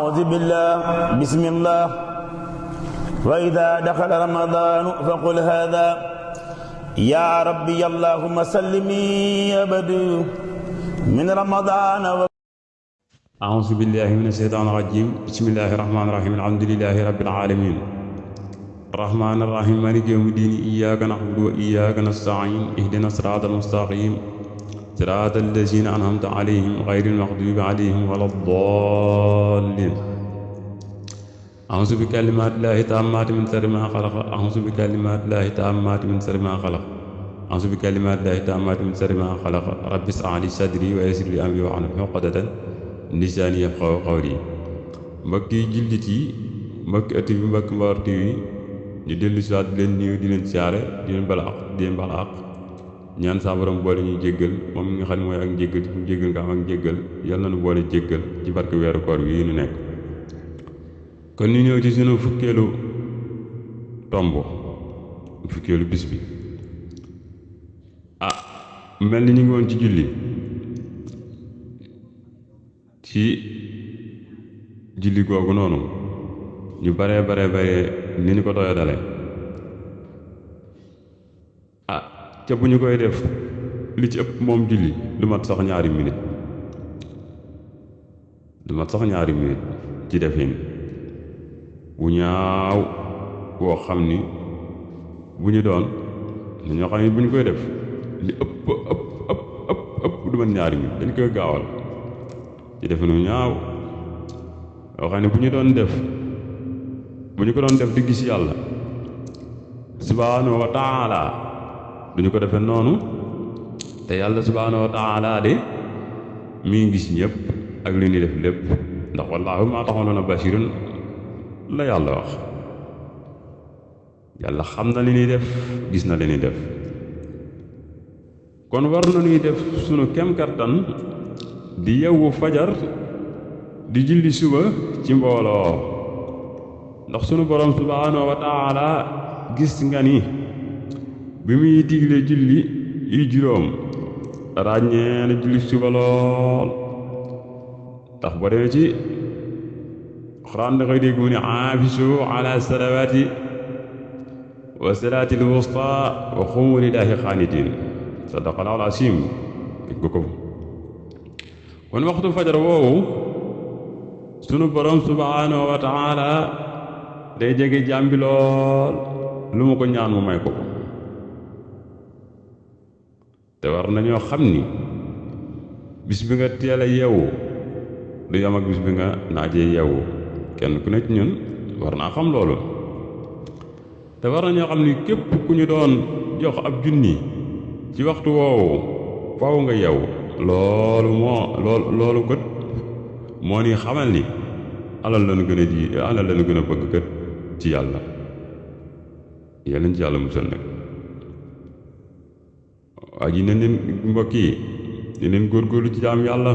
أعوذ بالله بسم الله وإذا دخل رمضان فقل هذا يا ربي اللهم سلمي أبدا من رمضان أعوذ بالله من الشيطان الرجيم بسم الله الرحمن الرحيم الحمد لله رب العالمين الرحمن الرحيم مالك يوم الدين إياك نعبد وإياك نستعين اهدنا الصراط المستقيم صراط الذين أنعمت عليهم غير المغضوب عليهم ولا الضالين أعوذ بكلمات الله التامات من شر ما خلق أعوذ بكلمات الله التامات من شر ما خلق أعوذ بكلمات الله التامات من شر ما خلق رب اشرح لي صدري ويسر لي أمري واحلل عقدة من لساني يفقهوا قولي mbokki jullit yi mbokki ëtt bi mbokki mboorti yi ñu dellu si waat di leen nuyu di leen siyaare di leen bala ak di leen bala ak ñaan saa borom boole ñuy jéggal moom mi nga xam ne mooy ak njéggal ci mu jéggal nga am ak njéggal yal na nu boole jéggal ci barke weeru koor wi ñu nekk. kon ñu ñëw ci sunu fukkeelu tomb fukkeelu bis bi mel ni ñu ngi woon ci julli googu noonu ñu bare ni ñu ko doya dale ca bu ñu koy def li ci ëpp moom julli du mat sax ñaari minute ci defin bu ñaaw boo xam ni bu ñu doon ñoo xam ne bu ñu koy def li ëpp du mat ñaari minute dañ koy gaawal ci definu ñaaw yoo xam ne bu ñu ko doon def di gis yàlla subhaanahu wa taala duñu ko defee noonu te yàlla subhaanahu wa taala de mi ngi gis ñëpp ak li ñuy def lépp ndax wallaahu maa ta'maluuna basiirun la yàlla wax yàlla xam na li ñuy def gis na li ñuy def kon war na ñuy def sunu kem kattan di yeewu fajar di julli suba ci mbooloo ndax sunu borom subhaanahu wa taala gis nga ni bi muy digle julli yi juróom ràññee na julli suba lool tax boo demee ci Alxuraan da koy dégg mu ne aafisu ala salawaati wa salaati al-wusta wa quumu lillaahi qaanitiin sadaqallaahu al-aziim dégg ko kon waxtu fajar woowu sunu borom subhaanahu wa taala day jege jaam bi lool lu mu ko ñaan mu may ko te war nañoo xam ni bis bi nga teel a yeewu du yam ak bis bi nga naajee yeewu kenn ku ne ci ñun war naa xam loolu te war nañoo xam ni képp ku ñu doon jox ab junni ci waxtu woowu faaw nga yeewu loolu kët moo ni xamal ni alal lañu gën a bëgg kët ci yàlla yàlla ci yàlla musal nag waa ji ne leen mbokk yi ne leen góorgóorlu ci jaamu yàlla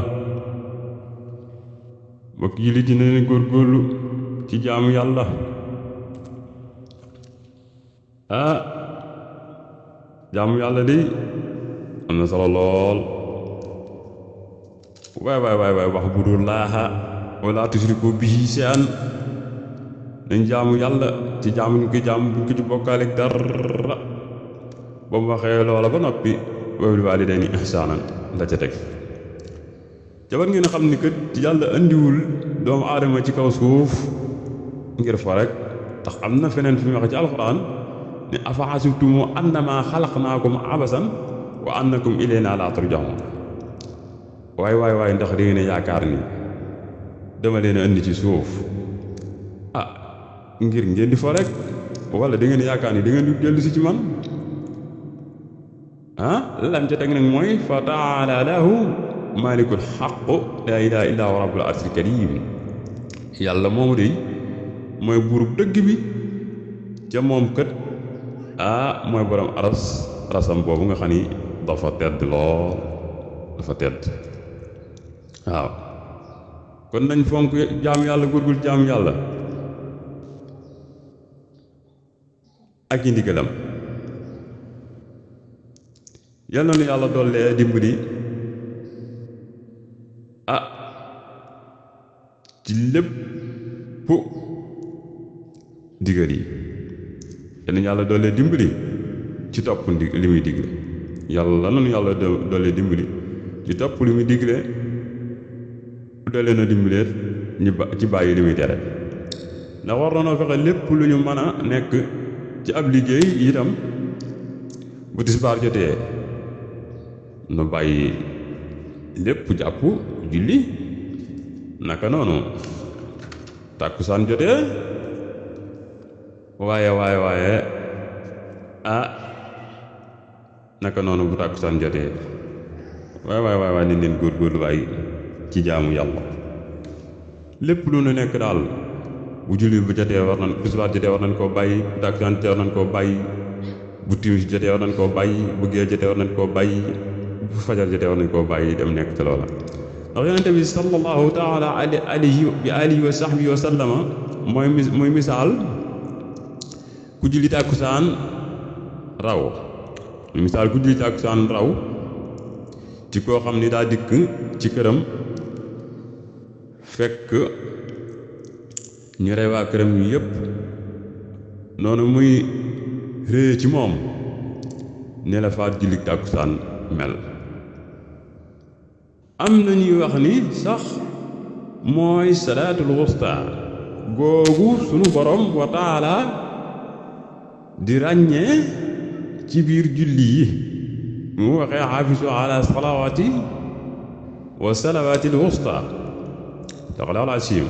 mbokk yi li ne leen góorgóorlu ci jaamu yàlla jaamu yàlla de am na solo lool waay wax bu dul laaha wala tusriku bihi shay'an nañ jaamu yàlla ci jaamu ñu ko jaamu buñ ko ci bokkaale ak dara ba mu waxee loola ba noppi wa bil waalidayni ihsaanan la ca teg jabar ngeen xam ni kat yàlla andiwul doomu aadama ci kaw suuf ngir fa rek tax am na feneen fi mu wax ci alxuraan ne afa hasibtum annamaa xalaqnaakum abasan wa annakum ilaynaa laa turja'uun waay ndax da ngeen a yaakaar ni dama leen a andi ci suuf ngir ngeen di fa rek wala da ngeen yaakaar ni da ngeen di dellu si ci man lam ca teg nag mooy fa taala lahu malikul xaq laa ilaha illa huwa rabbul arsil karim yàlla moomu de mooy buurub dëgg bi ca moom kët mooy borom arasam boobu nga xam ni dafa tedd lool dafa tedd waaw kon nañ fonk jaam yàlla góorgul jaam yàlla ak yi ndigalam yal na nu yàlla dollee dimbali ci lépp digal yi yàlla yàlla doole dimbali ci topp li muy digle yàlla nanu yàlla doole dimbali ci topp li muy digle doole na dimbalee ci bàyyi li muy tere ndax war na noo fexe lépp lu ñu mën a nekk ci ab liggéey itam bu tisbaar jotee nu bàyyi lépp jàpp julli naka noonu tàkkusaan jotee waaye naka noonu bu tàkkusaan jotee waaye ni leen góorgóorlu waay ci jaamu yàlla lépp lu nu nekk daal bu julli bu jotee war nañ bu tisbaar jotee war nañ koo bàyyi bu tàkkusaan jotee war nañ koo bàyyi bu timis jotee war nañ koo bàyyi bu gee jotee war nañ koo bàyyi bu fajar jotee war nañ koo bàyyi dem nekk ci loola ndax yonente bi sallallahu taala alihi wa sahbihi wa sallama mooy misaal ku julli tàkkusaan raw misaal ku julli tàkkusaan raw ci koo xam ni daa dikk ci këram fekk ñu rey waa këram yi yépp noonu muy réye ci moom ne la faat julli tàkkusaan mel am na ñuy wax ni sax mooy salaatul wusta googu sunu borom wa taala di ràññee ci biir julli yi mu waxee xaafisu ala salawaati wa salawaatil wusta taxala al asiim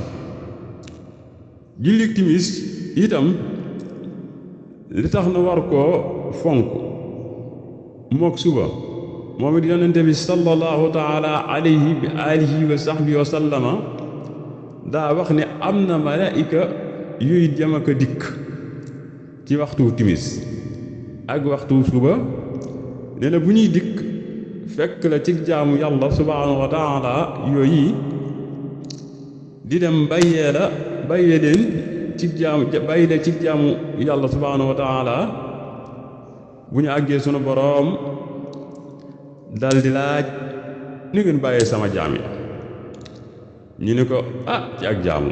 julli timis itam li tax na war koo fonk mook suba moom it yonente bi sallallahu taala alayhi bi alihi wa sahbihi wa sallama daa wax ne am na malaika yuy dem ak a dikk ci waxtu timis ak waxtu suba nee na bu ñuy dikk fekk la ci jaamu yàlla subhaanahu wa taala yooyu di dem bàyyee leen ci jaamu yàlla subhaanahu wa taala bu ñu àggee sunu boroom dal di laaj ni ngeen bàyyee sama jaam yi ñu ne ko ci ak jaamu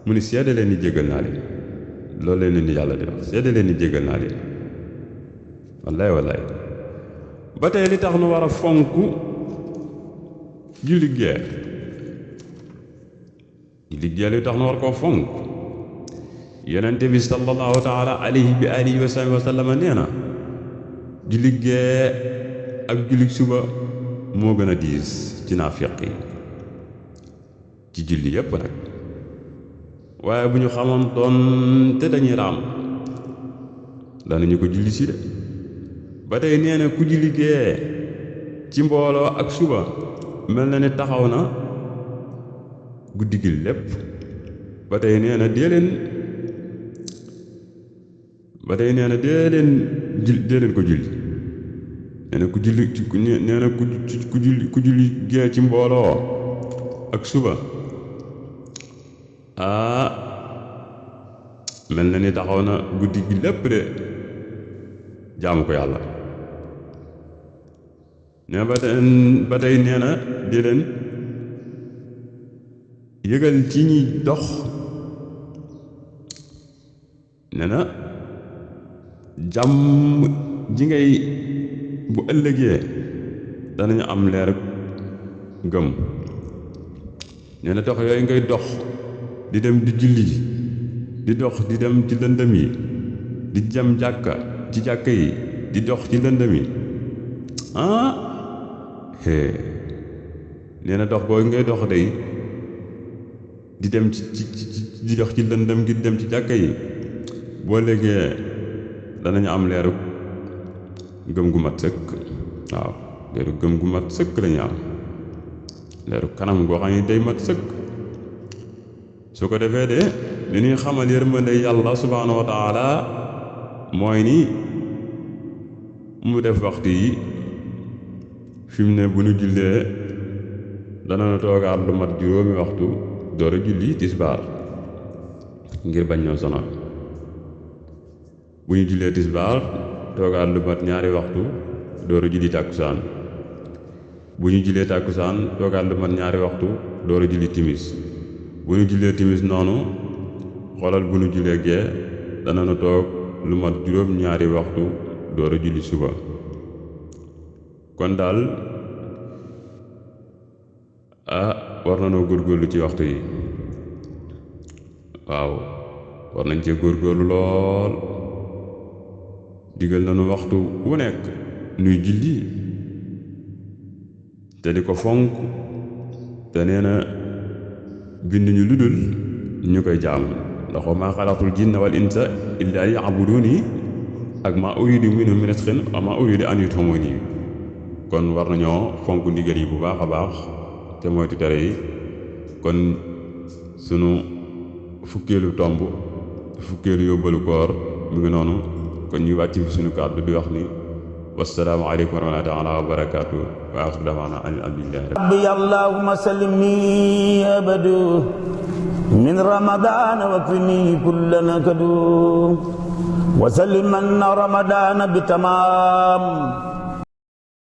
mu ni seede leen ni jéggal naa leen loolu leen ni yàlla di wax seede leen ni jéggal naa leen wallaay ba tey li tax nu war a fonk julli gee li tax nu war koo fonk yonente bi sallallahu taala alayhi bi alihi wa sahbihi wa sallama nee na julli gee ak julli suba moo gën a diis ci naafiq yi ci julli yépp nag waaye bu ñu xamoon doon te dañuy raam danañu ko julli si de ba tey nee na ku julli gee ci mbooloo ak suba mel na ne taxaw na guddi gi lépp ba tey nee na dee leen ko julli nee na ku julli gee ci mbooloo ak suba mel na ni taxaw na guddi gi lépp de jaamu ko yàlla nee ba tey nee na di leen yëgal ci ñuy dox nee na jàmm ji ngay bu ëllëgee danañu am leer gëm nee na dox yooyu ngay dox di dem di julli di dox di dem ci lëndëm yi di jëm ci jàkka yi di dox ci lëndëm yi nee na dox boobu ngay dox day di dem di dox ci lëndëm gi di dem ci jàkka yi boo léegee danañu am leeru gëm gu mat sëkk waaw leeru gëm gu mat sëkk lañu am leeru kanam goo xam ne day mat sëkk su ko defee de li ñuy xamal yërmande yàlla subhaanahu wa taala mooy ni mu def waxtu yi fi mu ne bu ñu jullee dana toogaat lu mat juróomi waxtu door a julli tisbaar ngir bañ ñoo sonal bu ñu jullee tisbaar toogaat lu mat ñaari waxtu door a julli tàkkusaan bu ñu jullee tàkkusaan toogaat lu mat ñaari waxtu door a julli timis bu ñu jullee timis noonu xoolal bu ñu jullee gee dana nu toog lu mat juróom-ñaari waxtu door a julli suba. kon daal war na noo góorgóorlu ci waxtu yi, waaw war nañ cee góorgóorlu lool. digal nañu waxtu wu nekk nuy julli te di ko fonk, te nee na bind ñu lu dul ñu koy jaam, ndax wa maa xalaqtul jinna wal insa illaa liya'buduuni ak maa uriidu minhum min rizqin wa maa uriidu an yut'imuuni. kon war nañoo fonk ndigal yi bu baax a baax te moytu tere yi. kon sunu fukkeelu tomb, fukkeelu yóbbalu koor mu ngi noonu. kon ñu wàcc fi sunu kàddu di wax ni wassalaamu aleykum wa rahmatullaahi taala wa barakaatu wa aaxiru da'waanaa an alhamdulillaahi rabbi allahumma sallimni abadu min ramadaan wa kfini kulla nakadu wa salliman ramadaan bi tamaam